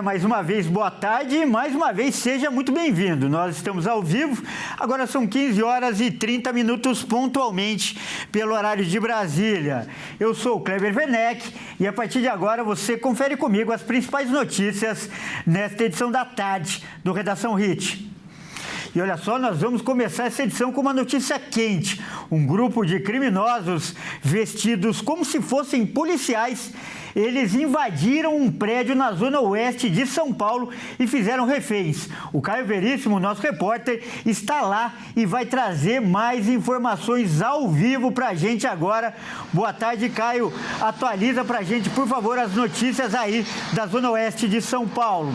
Mais uma vez, boa tarde e mais uma vez seja muito bem-vindo. Nós estamos ao vivo, agora são 15 horas e 30 minutos pontualmente pelo horário de Brasília. Eu sou o Kleber Werneck e a partir de agora você confere comigo as principais notícias nesta edição da tarde do Redação HIT. E olha só, nós vamos começar essa edição com uma notícia quente. Um grupo de criminosos vestidos como se fossem policiais, eles invadiram um prédio na zona oeste de São Paulo e fizeram reféns. O Caio Veríssimo, nosso repórter, está lá e vai trazer mais informações ao vivo para a gente agora. Boa tarde, Caio. Atualiza para a gente, por favor, as notícias aí da zona oeste de São Paulo.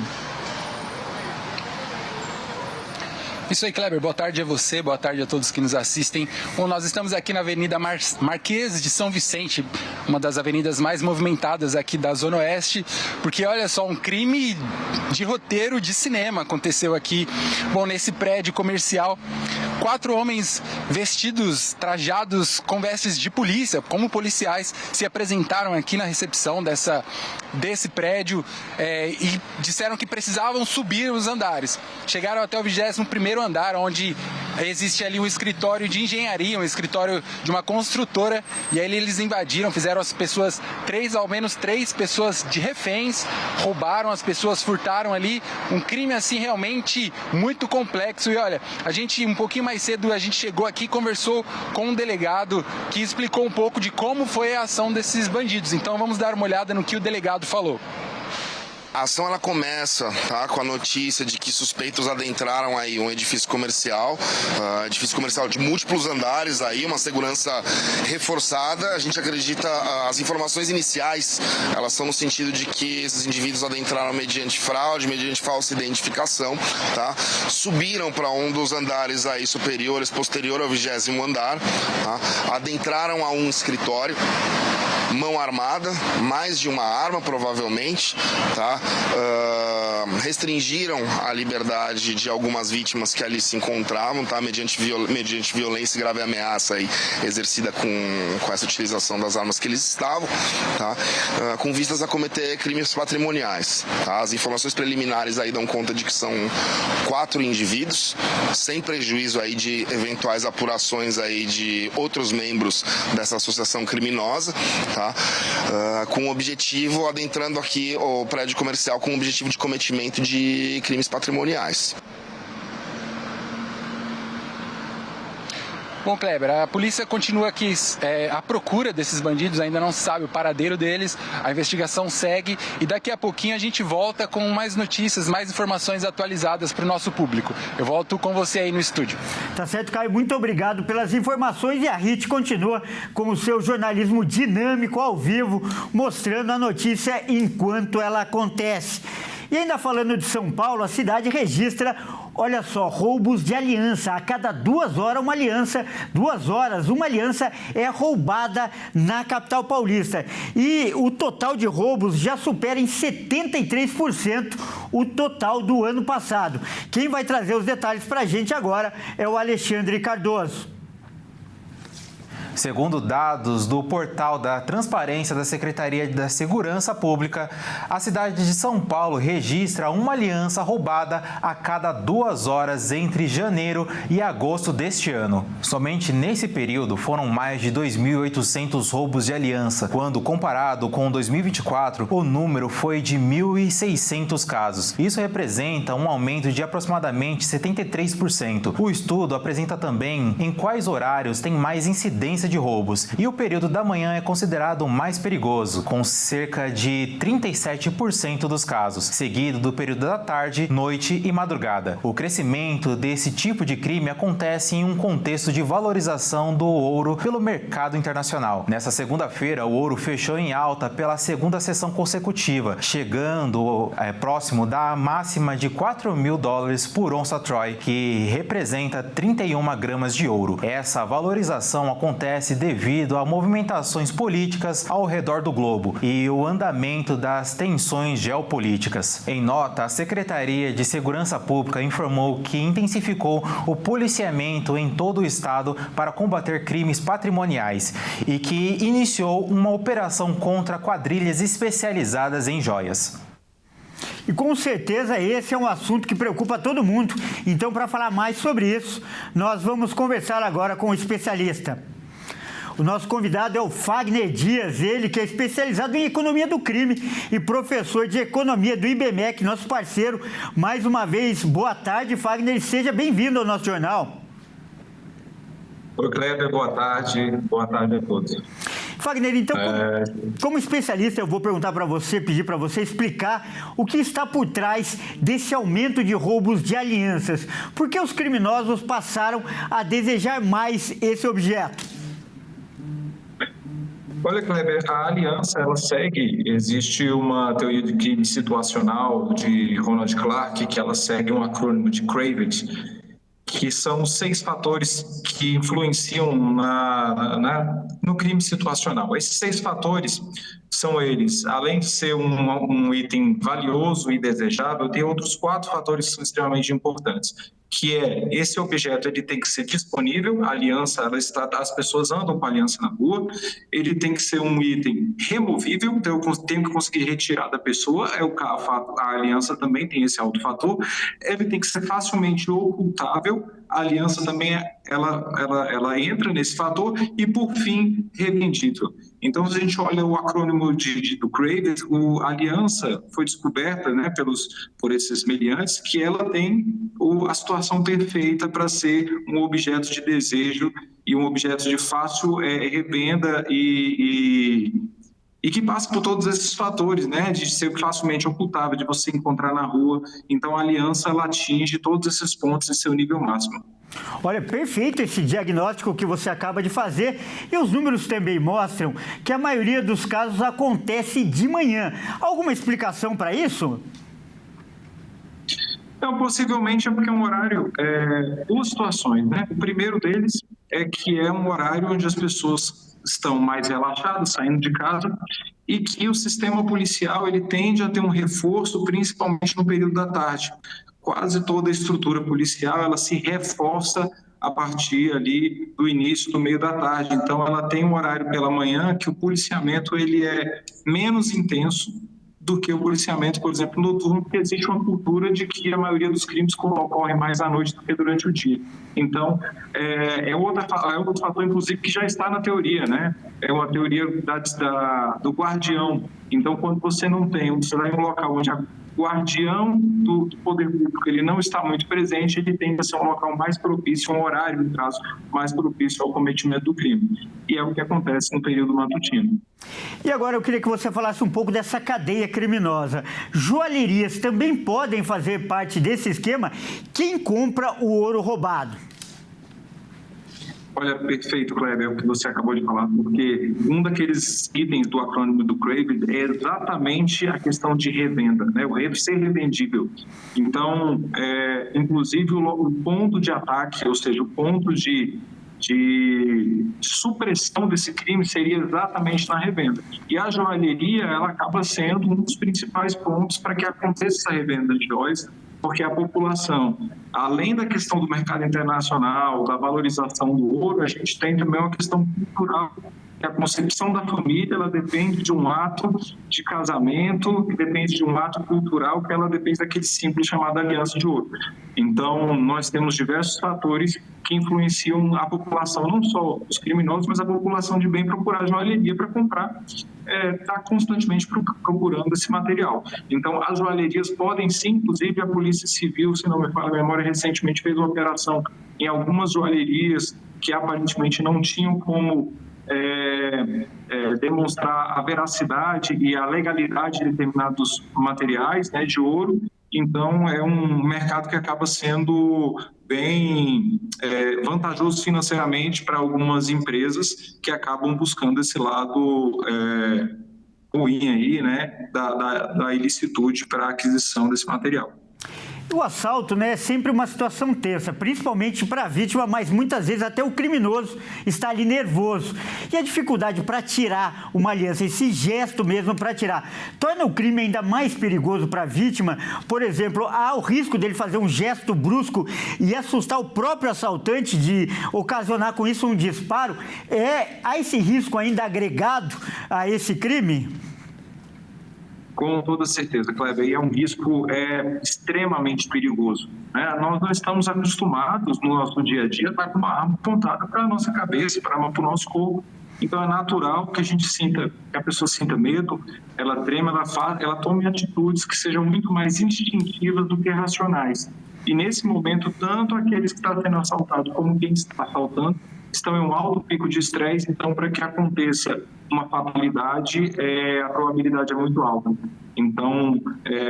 Isso aí, Kleber. Boa tarde a você, boa tarde a todos que nos assistem. Bom, nós estamos aqui na Avenida Marquês de São Vicente, uma das avenidas mais movimentadas aqui da Zona Oeste, porque olha só, um crime de roteiro de cinema aconteceu aqui, bom, nesse prédio comercial. 4 homens vestidos, trajados com vestes de polícia, como policiais, se apresentaram aqui na recepção desse prédio e disseram que precisavam subir os andares. Chegaram até o 21º andar, onde existe ali um escritório de engenharia, um escritório de uma construtora, e aí eles invadiram, fizeram as pessoas, ao menos três pessoas de reféns, roubaram as pessoas, furtaram ali, um crime assim realmente muito complexo. E olha, um pouquinho mais cedo a gente chegou aqui e conversou com um delegado que explicou um pouco de como foi a ação desses bandidos. Então vamos dar uma olhada no que o delegado falou. A ação ela começa com a notícia de que suspeitos adentraram aí um edifício comercial de múltiplos andares, aí, uma segurança reforçada. A gente acredita, as informações iniciais, elas são no sentido de que esses indivíduos adentraram mediante fraude, mediante falsa identificação, subiram para um dos andares aí superiores, posterior ao 20º andar, adentraram a um escritório, mão armada, mais de uma arma provavelmente, restringiram a liberdade de algumas vítimas que ali se encontravam, mediante violência e grave ameaça aí, exercida com essa utilização das armas que eles estavam, com vistas a cometer crimes patrimoniais. As informações preliminares aí dão conta de que são 4 indivíduos, sem prejuízo aí de eventuais apurações aí de outros membros dessa associação criminosa, com o objetivo, adentrando aqui o prédio comercial com o objetivo de cometimento de crimes patrimoniais. Bom, Kleber, a polícia continua aqui à procura desses bandidos, ainda não se sabe o paradeiro deles, a investigação segue e daqui a pouquinho a gente volta com mais notícias, mais informações atualizadas para o nosso público. Eu volto com você aí no estúdio. Tá certo, Caio, muito obrigado pelas informações e a HIT continua com o seu jornalismo dinâmico ao vivo, mostrando a notícia enquanto ela acontece. E ainda falando de São Paulo, a cidade registra, olha só, roubos de aliança. A cada 2 horas uma aliança é roubada na capital paulista. E o total de roubos já supera em 73% o total do ano passado. Quem vai trazer os detalhes para a gente agora é o Alexandre Cardoso. Segundo dados do portal da Transparência da Secretaria da Segurança Pública, a cidade de São Paulo registra uma aliança roubada a cada 2 horas entre janeiro e agosto deste ano. Somente nesse período foram mais de 2.800 roubos de aliança, quando comparado com 2024, o número foi de 1.600 casos. Isso representa um aumento de aproximadamente 73%. O estudo apresenta também em quais horários tem mais incidência de roubos, e o período da manhã é considerado o mais perigoso, com cerca de 37% dos casos, seguido do período da tarde, noite e madrugada. O crescimento desse tipo de crime acontece em um contexto de valorização do ouro pelo mercado internacional. Nessa segunda-feira, o ouro fechou em alta pela segunda sessão consecutiva, chegando próximo da máxima de $4.000 por onça Troy, que representa 31 gramas de ouro. Essa valorização acontece devido a movimentações políticas ao redor do globo e o andamento das tensões geopolíticas. Em nota, a Secretaria de Segurança Pública informou que intensificou o policiamento em todo o estado para combater crimes patrimoniais e que iniciou uma operação contra quadrilhas especializadas em joias. E com certeza esse é um assunto que preocupa todo mundo. Então, para falar mais sobre isso, nós vamos conversar agora com o especialista. O nosso convidado é o Fagner Dias, ele que é especializado em economia do crime e professor de economia do IBMEC, nosso parceiro. Mais uma vez, boa tarde, Fagner, e seja bem-vindo ao nosso jornal. Oi, Kleber, boa tarde a todos. Fagner, então, como especialista, eu vou perguntar para você, pedir para você explicar o que está por trás desse aumento de roubos de alianças. Por que os criminosos passaram a desejar mais esse objeto? Olha, Kleber, a aliança, ela segue, existe uma teoria de crime situacional de Ronald Clark, que ela segue um acrônimo de CRAVET, que são 6 fatores que influenciam no crime situacional. Esses 6 fatores são eles, além de ser um item valioso e desejável, tem outros 4 fatores que são extremamente importantes, que é esse objeto ele tem que ser disponível, a aliança, as pessoas andam com a aliança na rua, ele tem que ser um item removível, então eu tenho que conseguir retirar da pessoa, a aliança também tem esse alto fator, ele tem que ser facilmente ocultável, a aliança também ela entra nesse fator e, por fim, revendível. Então, se a gente olha o acrônimo do CRAVET, a aliança foi descoberta, né, por esses meliantes que ela tem a situação perfeita para ser um objeto de desejo e um objeto de fácil revenda e que passa por todos esses fatores, né, de ser facilmente ocultável, de você encontrar na rua. Então, a aliança ela atinge todos esses pontos em seu nível máximo. Olha, perfeito esse diagnóstico que você acaba de fazer, e os números também mostram que a maioria dos casos acontece de manhã. Alguma explicação para isso? Então, possivelmente é porque é um horário, 2 situações, né? O primeiro deles é que é um horário onde as pessoas estão mais relaxadas, saindo de casa, e que o sistema policial ele tende a ter um reforço, principalmente no período da tarde. Quase toda a estrutura policial ela se reforça a partir ali do início, do meio da tarde. Então, ela tem um horário pela manhã que o policiamento ele é menos intenso do que o policiamento, por exemplo, noturno, porque existe uma cultura de que a maioria dos crimes ocorre mais à noite do que durante o dia. Então, é outro fator, inclusive, que já está na teoria, né? É uma teoria do guardião. Então, quando você não tem, você vai em um local onde o guardião do poder público ele não está muito presente, ele tende a ser um local mais propício, um horário, no caso, mais propício ao cometimento do crime. E é o que acontece no período matutino. E agora eu queria que você falasse um pouco dessa cadeia criminosa. Joalherias também podem fazer parte desse esquema? Quem compra o ouro roubado? Olha, perfeito, Kleber, é o que você acabou de falar, porque um daqueles itens do acrônimo do CRAVET é exatamente a questão de revenda, né? O ser revendível. Então, inclusive, o ponto de ataque, ou seja, o ponto de supressão desse crime seria exatamente na revenda. E a joalheria, ela acaba sendo um dos principais pontos para que aconteça essa revenda de joias, porque a população, além da questão do mercado internacional, da valorização do ouro, a gente tem também uma questão cultural, que a concepção da família, ela depende de um ato de casamento, que depende de um ato cultural, que ela depende daquele símbolo chamado aliança de ouro. Então, nós temos diversos fatores que influenciam a população, não só os criminosos, mas a população de bem procurar joalheria para comprar, está constantemente procurando esse material. Então, as joalherias podem sim, inclusive a Polícia Civil, se não me falha a memória, recentemente fez uma operação em algumas joalherias que aparentemente não tinham como demonstrar a veracidade e a legalidade de determinados materiais, né, de ouro. Então, é um mercado que acaba sendo bem vantajoso financeiramente para algumas empresas que acabam buscando esse lado ruim aí, né, da ilicitude para a aquisição desse material. O assalto, né, é sempre uma situação tensa, principalmente para a vítima, mas muitas vezes até o criminoso está ali nervoso. E a dificuldade para tirar uma aliança, esse gesto mesmo para tirar, torna o crime ainda mais perigoso para a vítima. Por exemplo, há o risco dele fazer um gesto brusco e assustar o próprio assaltante, de ocasionar com isso um disparo. Há esse risco ainda agregado a esse crime? Com toda certeza, Kleber, e é um risco extremamente perigoso, né? Nós não estamos acostumados no nosso dia a dia a estar com uma arma apontada para a nossa cabeça, para o nosso corpo. Então é natural que a pessoa sinta medo, ela treme, ela tome atitudes que sejam muito mais instintivas do que racionais. E nesse momento, tanto aqueles que estão sendo assaltados como quem está assaltando estão em um alto pico de estresse, então para que aconteça uma fatalidade, a probabilidade é muito alta. Então,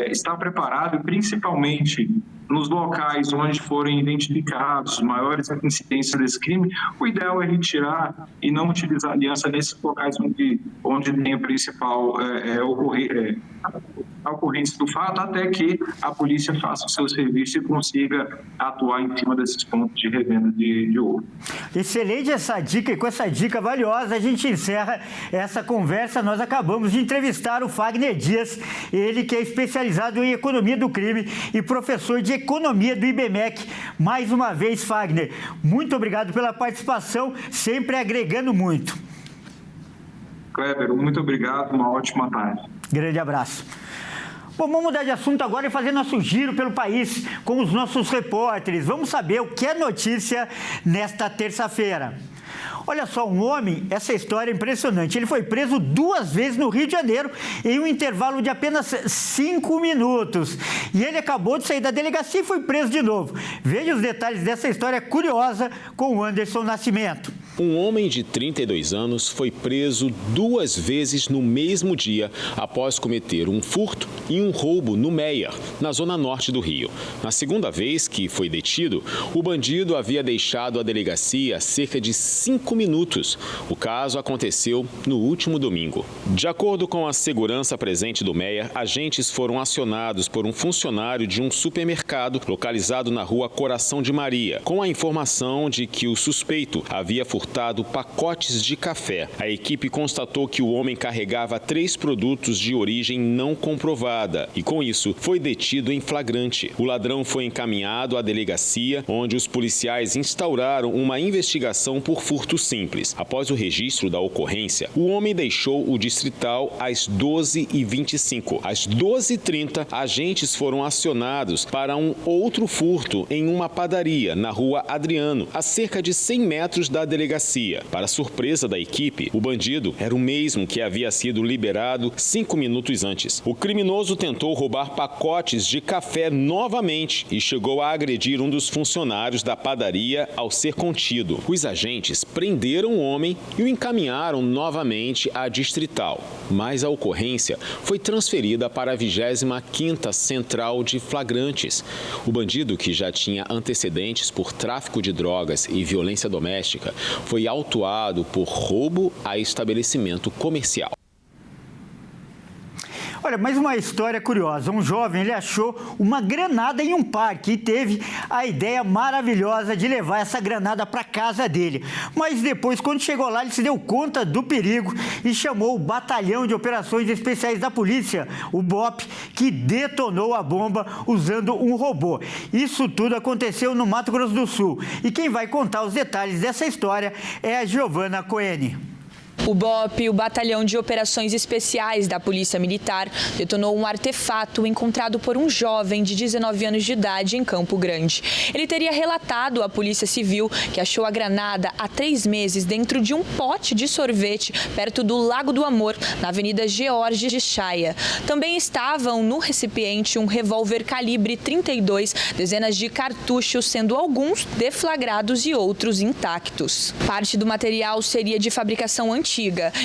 estar preparado, e principalmente nos locais onde forem identificados maiores incidências desse crime, o ideal é retirar e não utilizar aliança nesses locais onde tem a principal a ocorrência do fato, até que a polícia faça o seu serviço e consiga atuar em cima desses pontos de revenda de ouro. Excelente essa dica, e com essa dica valiosa a gente encerra essa conversa. Nós acabamos de entrevistar o Fagner Dias, ele que é especializado em economia do crime e professor de economia do IBMEC. Mais uma vez, Fagner, muito obrigado pela participação, sempre agregando muito. Kleber, muito obrigado, uma ótima tarde. Grande abraço. Bom, vamos mudar de assunto agora e fazer nosso giro pelo país com os nossos repórteres. Vamos saber o que é notícia nesta terça-feira. Olha só, um homem, essa história é impressionante, ele foi preso 2 vezes no Rio de Janeiro em um intervalo de apenas 5 minutos. E ele acabou de sair da delegacia e foi preso de novo. Veja os detalhes dessa história curiosa com o Anderson Nascimento. Um homem de 32 anos foi preso 2 vezes no mesmo dia após cometer um furto e um roubo no Meier, na zona norte do Rio. Na segunda vez que foi detido, o bandido havia deixado a delegacia há cerca de 5 minutos. O caso aconteceu no último domingo. De acordo com a segurança presente do Meier, agentes foram acionados por um funcionário de um supermercado localizado na rua Coração de Maria, com a informação de que o suspeito havia furtado pacotes de café. A equipe constatou que o homem carregava 3 produtos de origem não comprovada e, com isso, foi detido em flagrante. O ladrão foi encaminhado à delegacia, onde os policiais instauraram uma investigação por furto simples. Após o registro da ocorrência, o homem deixou o distrital às 12h25. Às 12h30, agentes foram acionados para um outro furto em uma padaria na rua Adriano, a cerca de 100 metros da delegacia. Para surpresa da equipe, o bandido era o mesmo que havia sido liberado 5 minutos antes. O criminoso tentou roubar pacotes de café novamente e chegou a agredir um dos funcionários da padaria ao ser contido. Os agentes prenderam o homem e o encaminharam novamente à distrital. Mas a ocorrência foi transferida para a 25ª Central de Flagrantes. O bandido, que já tinha antecedentes por tráfico de drogas e violência doméstica, foi autuado por roubo a estabelecimento comercial. Olha, mais uma história curiosa. Um jovem, ele achou uma granada em um parque e teve a ideia maravilhosa de levar essa granada para casa dele. Mas depois, quando chegou lá, ele se deu conta do perigo e chamou o Batalhão de Operações Especiais da Polícia, o BOP, que detonou a bomba usando um robô. Isso tudo aconteceu no Mato Grosso do Sul. E quem vai contar os detalhes dessa história é a Giovana Coene. O BOP, o Batalhão de Operações Especiais da Polícia Militar, detonou um artefato encontrado por um jovem de 19 anos de idade em Campo Grande. Ele teria relatado à Polícia Civil que achou a granada há 3 meses dentro de um pote de sorvete perto do Lago do Amor, na Avenida George de Chaia. Também estavam no recipiente um revólver calibre 32, dezenas de cartuchos, sendo alguns deflagrados e outros intactos. Parte do material seria de fabricação antiga,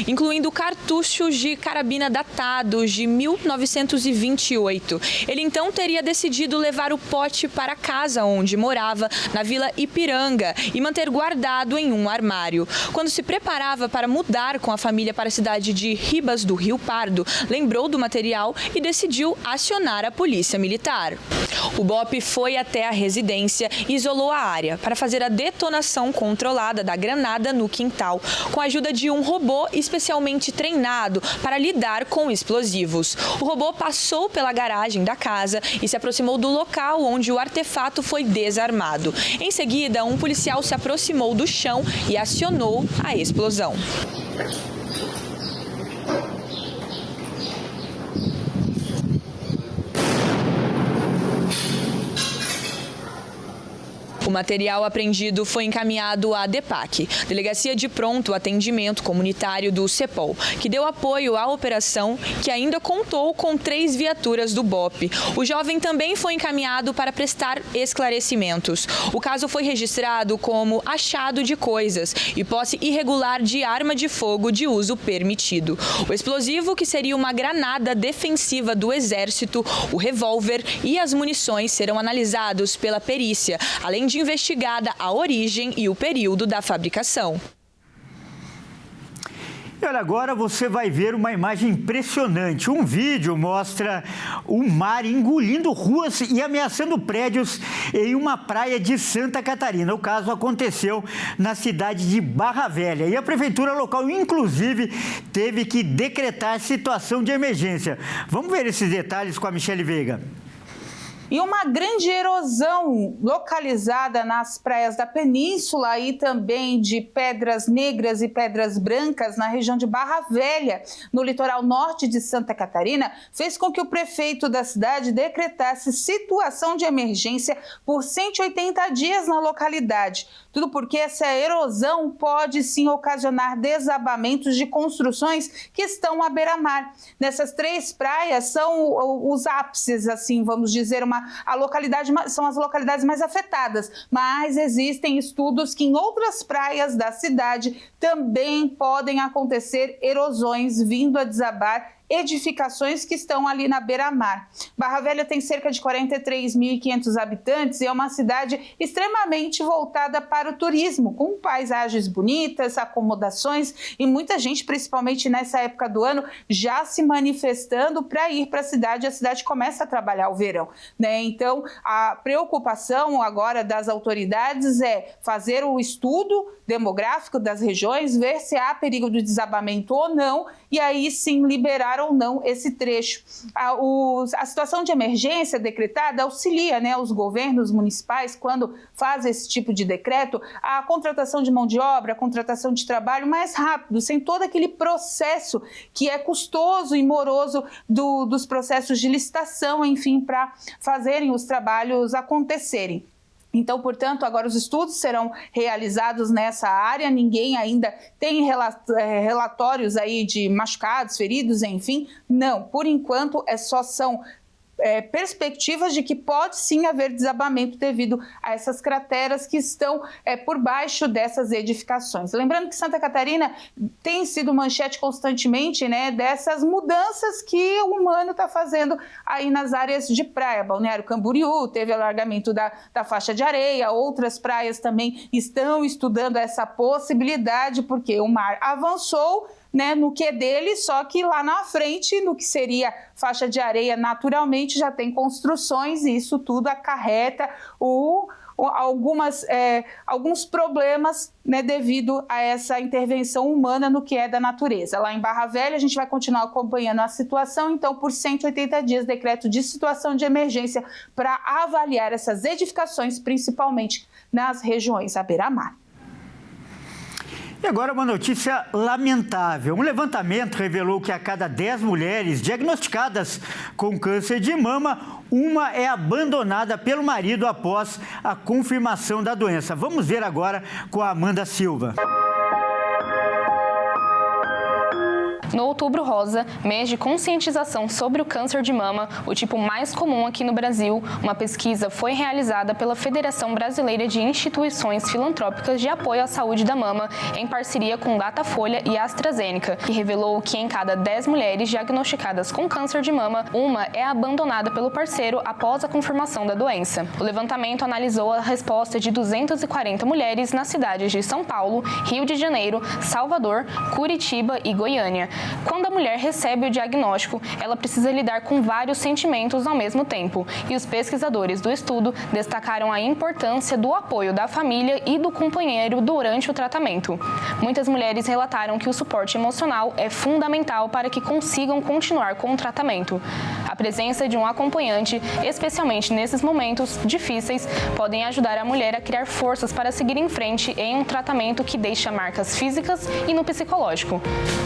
incluindo cartuchos de carabina datados de 1928. Ele então teria decidido levar o pote para a casa onde morava, na Vila Ipiranga, e manter guardado em um armário. Quando se preparava para mudar com a família para a cidade de Ribas do Rio Pardo, lembrou do material e decidiu acionar a Polícia Militar. O BOP foi até a residência e isolou a área para fazer a detonação controlada da granada no quintal, com a ajuda de um robô especialmente treinado para lidar com explosivos. O robô passou pela garagem da casa e se aproximou do local onde o artefato foi desarmado. Em seguida, um policial se aproximou do chão e acionou a explosão. material apreendido foi encaminhado à DEPAC, Delegacia de Pronto Atendimento Comunitário do CEPOL, que deu apoio à operação, que ainda contou com 3 viaturas do BOP. O jovem também foi encaminhado para prestar esclarecimentos. O caso foi registrado como achado de coisas e posse irregular de arma de fogo de uso permitido. O explosivo, que seria uma granada defensiva do Exército, o revólver e as munições serão analisados pela perícia, além de investigada a origem e o período da fabricação. E olha, agora você vai ver uma imagem impressionante. Um vídeo mostra o mar engolindo ruas e ameaçando prédios em uma praia de Santa Catarina. O caso aconteceu na cidade de Barra Velha e a prefeitura local, inclusive, teve que decretar situação de emergência. Vamos ver esses detalhes com a Michele Veiga. E uma grande erosão localizada nas praias da Península e também de Pedras Negras e Pedras Brancas, na região de Barra Velha, no litoral norte de Santa Catarina, fez com que o prefeito da cidade decretasse situação de emergência por 180 dias na localidade. Tudo porque essa erosão pode sim ocasionar desabamentos de construções que estão à beira-mar. Nessas 3 praias são os ápices, assim, vamos dizer, são as localidades mais afetadas, mas existem estudos que em outras praias da cidade também podem acontecer erosões vindo a desabar edificações que estão ali na beira-mar. Barra Velha tem cerca de 43.500 habitantes e é uma cidade extremamente voltada para o turismo, com paisagens bonitas, acomodações e muita gente, principalmente nessa época do ano, já se manifestando para ir para a cidade. A cidade começa a trabalhar o verão, né? Então, a preocupação agora das autoridades é fazer o estudo demográfico das regiões, ver se há perigo de desabamento ou não, e aí sim liberar ou não esse trecho. A situação de emergência decretada auxilia, né, os governos municipais, quando fazem esse tipo de decreto, a contratação de mão de obra, a contratação de trabalho mais rápido, sem todo aquele processo que é custoso e moroso dos processos de licitação, enfim, para fazerem os trabalhos acontecerem. Então, portanto, agora os estudos serão realizados nessa área, ninguém ainda tem relatórios aí de machucados, feridos, enfim, não, por enquanto são perspectivas de que pode sim haver desabamento devido a essas crateras que estão por baixo dessas edificações. Lembrando que Santa Catarina tem sido manchete constantemente, né, dessas mudanças que o humano está fazendo aí nas áreas de praia. Balneário Camboriú teve alargamento da faixa de areia, outras praias também estão estudando essa possibilidade, porque o mar avançou, né, no que é dele, só que lá na frente, no que seria faixa de areia, naturalmente já tem construções e isso tudo acarreta alguns problemas, né, devido a essa intervenção humana no que é da natureza. Lá em Barra Velha, a gente vai continuar acompanhando a situação, então, por 180 dias, decreto de situação de emergência para avaliar essas edificações, principalmente nas regiões à beira-mar. E agora uma notícia lamentável. Um levantamento revelou que a cada 10 mulheres diagnosticadas com câncer de mama, uma é abandonada pelo marido após a confirmação da doença. Vamos ver agora com a Amanda Silva. No Outubro Rosa, mês de conscientização sobre o câncer de mama, o tipo mais comum aqui no Brasil, uma pesquisa foi realizada pela Federação Brasileira de Instituições Filantrópicas de Apoio à Saúde da Mama, em parceria com Datafolha e AstraZeneca, que revelou que em cada 10 mulheres diagnosticadas com câncer de mama, uma é abandonada pelo parceiro após a confirmação da doença. O levantamento analisou a resposta de 240 mulheres nas cidades de São Paulo, Rio de Janeiro, Salvador, Curitiba e Goiânia. Quando a mulher recebe o diagnóstico, ela precisa lidar com vários sentimentos ao mesmo tempo, e os pesquisadores do estudo destacaram a importância do apoio da família e do companheiro durante o tratamento. Muitas mulheres relataram que o suporte emocional é fundamental para que consigam continuar com o tratamento. A presença de um acompanhante, especialmente nesses momentos difíceis, podem ajudar a mulher a criar forças para seguir em frente em um tratamento que deixa marcas físicas e no psicológico.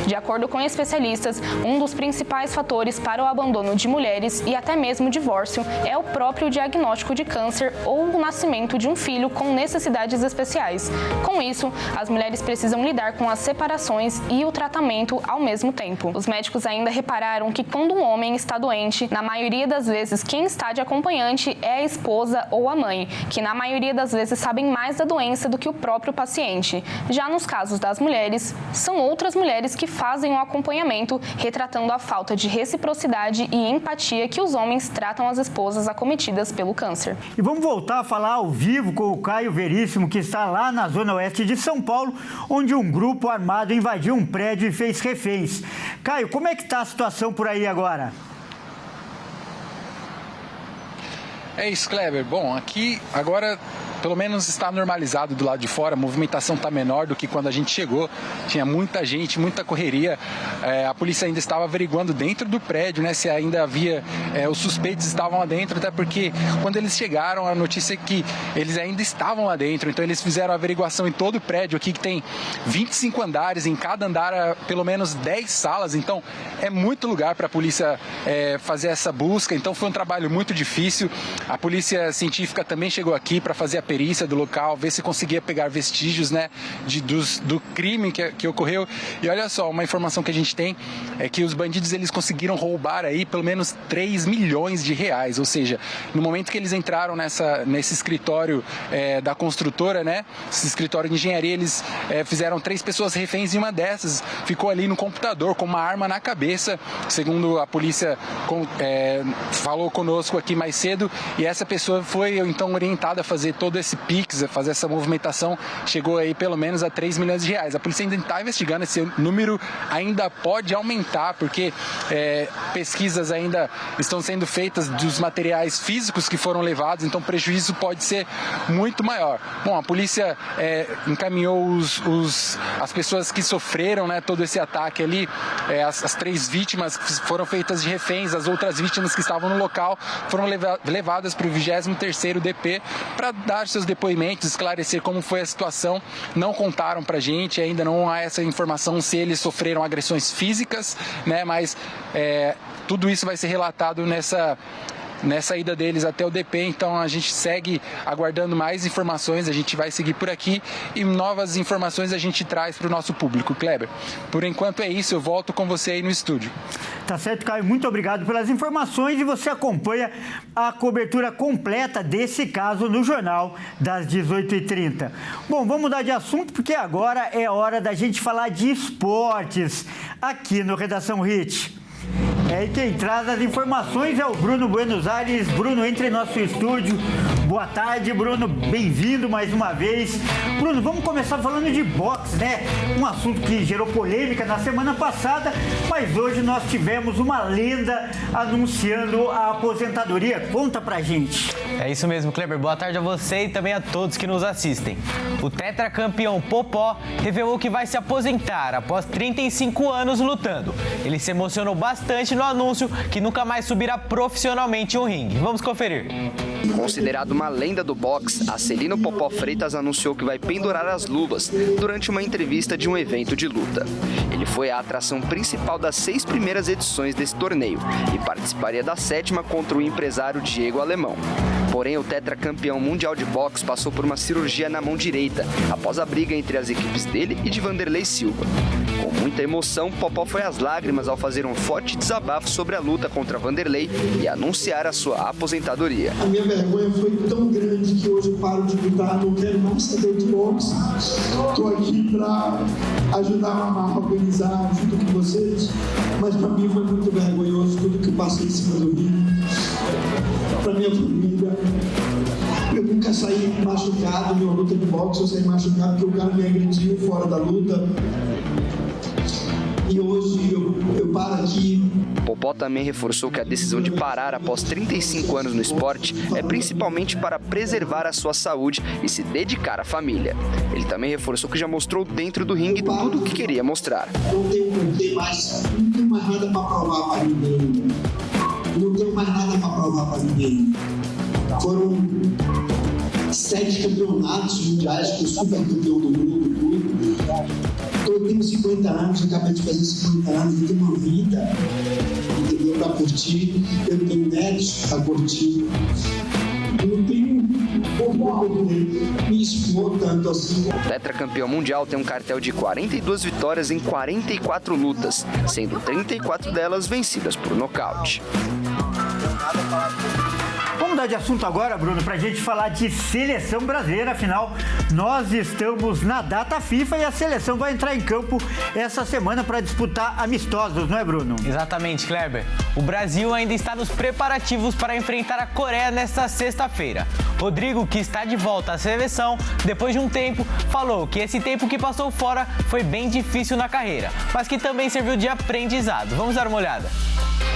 De acordo com especialistas, um dos principais fatores para o abandono de mulheres e até mesmo o divórcio é o próprio diagnóstico de câncer ou o nascimento de um filho com necessidades especiais. Com isso, as mulheres precisam lidar com as separações e o tratamento ao mesmo tempo. Os médicos ainda repararam que quando um homem está doente, na maioria das vezes quem está de acompanhante é a esposa ou a mãe, que na maioria das vezes sabem mais da doença do que o próprio paciente. Já nos casos das mulheres, são outras mulheres que fazem o acompanhamento, retratando a falta de reciprocidade e empatia que os homens tratam as esposas acometidas pelo câncer. E vamos voltar a falar ao vivo com o Caio Veríssimo, que está lá na zona oeste de São Paulo, onde um grupo armado invadiu um prédio e fez reféns. Caio, como é que está a situação por aí agora? É isso, Kleber. Bom, aqui agora pelo menos está normalizado do lado de fora, a movimentação está menor do que quando a gente chegou, tinha muita gente, muita correria, a polícia ainda estava averiguando dentro do prédio, né, se ainda havia, os suspeitos estavam lá dentro, até porque quando eles chegaram a notícia é que eles ainda estavam lá dentro, então eles fizeram a averiguação em todo o prédio aqui, que tem 25 andares, em cada andar pelo menos 10 salas, então é muito lugar para a polícia fazer essa busca, então foi um trabalho muito difícil. A polícia científica também chegou aqui para fazer a perícia do local, ver se conseguia pegar vestígios, né, do crime que ocorreu. E olha só, uma informação que a gente tem é que os bandidos eles conseguiram roubar aí pelo menos 3 milhões de reais, ou seja, no momento que eles entraram nesse escritório da construtora, né, esse escritório de engenharia, eles fizeram 3 pessoas reféns e uma dessas ficou ali no computador com uma arma na cabeça, segundo a polícia falou conosco aqui mais cedo, e essa pessoa foi então orientada a fazer todo esse Pix, a fazer essa movimentação, chegou aí pelo menos a 3 milhões de reais. A polícia ainda está investigando, esse número ainda pode aumentar, porque pesquisas ainda estão sendo feitas dos materiais físicos que foram levados, então o prejuízo pode ser muito maior. Bom, a polícia encaminhou as pessoas que sofreram, né, todo esse ataque ali, as 3 vítimas que foram feitas de reféns, as outras vítimas que estavam no local foram levadas para o 23º DP para dar seus depoimentos, esclarecer como foi a situação. Não contaram para a gente, ainda não há essa informação se eles sofreram agressões físicas, né? Mas tudo isso vai ser relatado nessa ida deles até o DP, então a gente segue aguardando mais informações, a gente vai seguir por aqui e novas informações a gente traz para o nosso público, Kleber. Por enquanto é isso, eu volto com você aí no estúdio. Tá certo, Caio, muito obrigado pelas informações e você acompanha a cobertura completa desse caso no Jornal das 18h30. Bom, vamos mudar de assunto porque agora é hora da gente falar de esportes aqui no Redação Hit. E quem traz as informações é o Bruno Buenos Aires. Bruno, entre em nosso estúdio. Boa tarde, Bruno. Bem-vindo mais uma vez. Bruno, vamos começar falando de boxe, né? Um assunto que gerou polêmica na semana passada, mas hoje nós tivemos uma lenda anunciando a aposentadoria. Conta pra gente. É isso mesmo, Kleber. Boa tarde a você e também a todos que nos assistem. O tetracampeão Popó revelou que vai se aposentar após 35 anos lutando. Ele se emocionou bastante no anúncio que nunca mais subirá profissionalmente em um ringue. Vamos conferir. Considerado uma lenda do boxe, Acelino Popó Freitas anunciou que vai pendurar as luvas durante uma entrevista de um evento de luta. Ele foi a atração principal das 6 primeiras edições desse torneio e participaria da 7ª contra o empresário Diego Alemão. Porém, o tetracampeão mundial de boxe passou por uma cirurgia na mão direita, após a briga entre as equipes dele e de Vanderlei Silva. Com muita emoção, Popó foi às lágrimas ao fazer um forte desabafo sobre a luta contra Vanderlei e anunciar a sua aposentadoria. A minha vergonha foi tão grande que hoje eu paro de lutar, não quero mais saber de boxe. Estou aqui para ajudar a organizar junto com vocês, mas para mim foi muito vergonhoso tudo que eu passei em cima do ringue. Para minha família, eu nunca saí machucado em uma luta de boxe, eu saí machucado porque o cara me agrediu fora da luta. E hoje eu paro aqui. Popó também reforçou que a decisão de parar após 35 anos no esporte é principalmente para preservar a sua saúde e se dedicar à família. Ele também reforçou que já mostrou dentro do ringue tudo o que queria mostrar. Não tenho mais nada para provar para ninguém. Não tenho mais nada para provar para ninguém. Foram 7 campeonatos mundiais, com super campeão do mundo, tudo. Eu tenho 50 anos, acabei de fazer 50 anos, eu tenho uma vida, entendeu, para curtir, eu tenho netos para curtir. Eu tenho como me expor tanto assim. O tetracampeão mundial tem um cartel de 42 vitórias em 44 lutas, sendo 34 delas vencidas por nocaute. Vamos mudar de assunto agora, Bruno, para a gente falar de seleção brasileira. Afinal, nós estamos na data FIFA e a seleção vai entrar em campo essa semana para disputar amistosos, não é, Bruno? Exatamente, Kleber. O Brasil ainda está nos preparativos para enfrentar a Coreia nesta sexta-feira. Rodrigo, que está de volta à seleção, depois de um tempo, falou que esse tempo que passou fora foi bem difícil na carreira, mas que também serviu de aprendizado. Vamos dar uma olhada.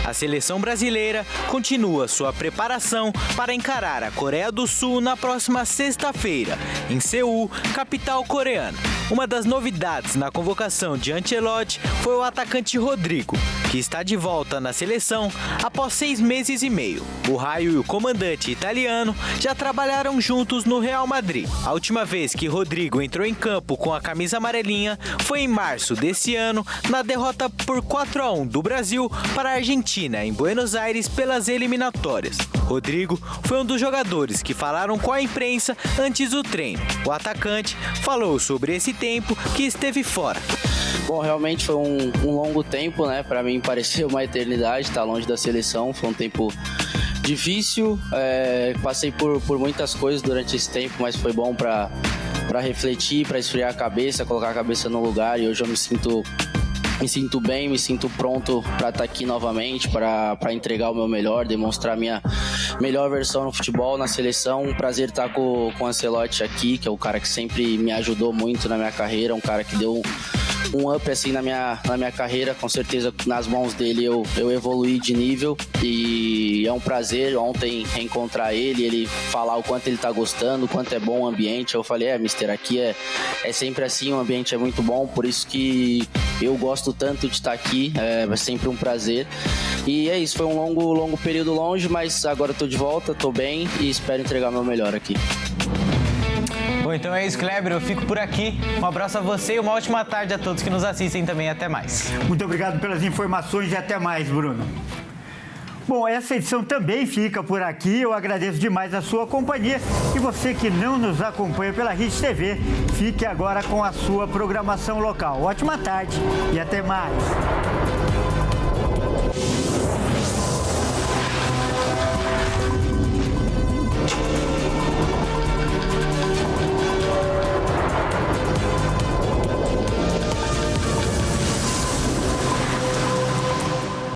A seleção brasileira continua sua preparação para encarar a Coreia do Sul na próxima sexta-feira, em Seul, capital coreana. Uma das novidades na convocação de Ancelotti foi o atacante Rodrigo, que está de volta na seleção após 6 meses e meio. O Raio e o comandante italiano já trabalharam juntos no Real Madrid. A última vez que Rodrigo entrou em campo com a camisa amarelinha foi em março desse ano, na derrota por 4-1 do Brasil para a Argentina, em Buenos Aires, pelas eliminatórias. Rodrigo foi um dos jogadores que falaram com a imprensa antes do treino. O atacante falou sobre esse tempo que esteve fora. Bom, realmente foi um longo tempo, né? Para mim pareceu uma eternidade estar longe da seleção. Foi um tempo difícil, passei por muitas coisas durante esse tempo, mas foi bom para refletir, para esfriar a cabeça, colocar a cabeça no lugar, e hoje eu me sinto bem, me sinto pronto para estar aqui novamente, para entregar o meu melhor, demonstrar a minha melhor versão no futebol, na seleção. Um prazer estar com o Ancelotti aqui, que é o cara que sempre me ajudou muito na minha carreira, um cara que deu um up assim na minha carreira. Com certeza nas mãos dele eu evoluí de nível, e é um prazer ontem reencontrar ele falar o quanto ele tá gostando, o quanto é bom o ambiente. Eu falei, mister, aqui é sempre assim, o ambiente é muito bom, por isso que eu gosto tanto de estar aqui, é sempre um prazer. E é isso, foi um longo período longe, mas agora eu tô de volta, tô bem e espero entregar o meu melhor aqui. Bom, então é isso, Kleber, eu fico por aqui. Um abraço a você e uma ótima tarde a todos que nos assistem também. Até mais. Muito obrigado pelas informações e até mais, Bruno. Bom, essa edição também fica por aqui. Eu agradeço demais a sua companhia. E você que não nos acompanha pela Rede TV, fique agora com a sua programação local. Ótima tarde e até mais.